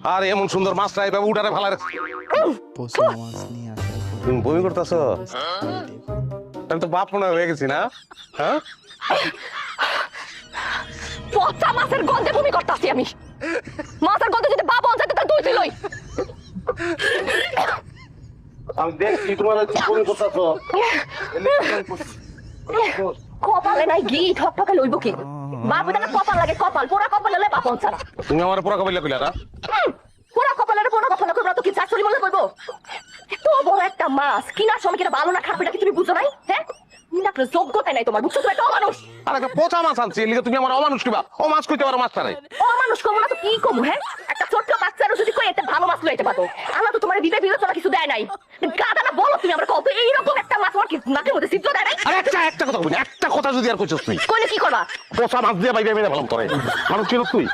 আর এমন সুন্দর মাছটা এইভাবে উঠারে ফেলা রে। পচা মাছ নিয়ে আসার পর তুমি বমি করতেছো? আমি তো বাপ মনে হয়ে গেছি না? হ্যাঁ, পচা মাছের গন্ধে বমি করতেছি আমি। মাছের গন্ধে যদি বাবা যেতে তাহলে তুই ছিলই। আমি দেখছি তোমার বমি করতেছো। কপালে নাই ঘি ঠকঠকে লইব কি? বাবু তাকে কপাল লাগে, কপাল পোড়া কপাল হলে বাপ ছাড়া। তুমি আমার পুরা কবিলা কইলা না? পোড়া কপালের পোড়া কপাল করবো তো কি চাকরি বলে কইবো? এত বড় একটা মাছ কিনার সময় কিনা ভালো না খারাপ এটা কি তুমি বুঝো নাই? হ্যাঁ, আপনার যোগ্যতা নাই তোমার, বুঝছো? তুমি একটা অমানুষ। আর একটা পচা মাছ আনছি, এর লিগে তুমি আমার অমানুষ কিবা? ও মাছ কইতে পারো মাছটা রে? অমানুষ কমো না তো কি কমু? হ্যাঁ, একটা ছোট্ট বাচ্চারও যদি কই একটা ভালো মাছ লইতে পারো, আল্লাহ তো তোমার বিবেক বিবেচনা কিছু দেয় নাই। গাদা না বলো তুমি আমরা কত এইরকম একটা মাছ আমার কি নাকের মধ্যে ছিদ্র দেয় নাই? আর একটা কথা বলি, একটা কথা যদি আর কইছস তুই, কইলে কি করবা? পচা মাছ দিয়ে বাইরে মেরে ফেলাম তোরে। মানুষ ছিল তুই?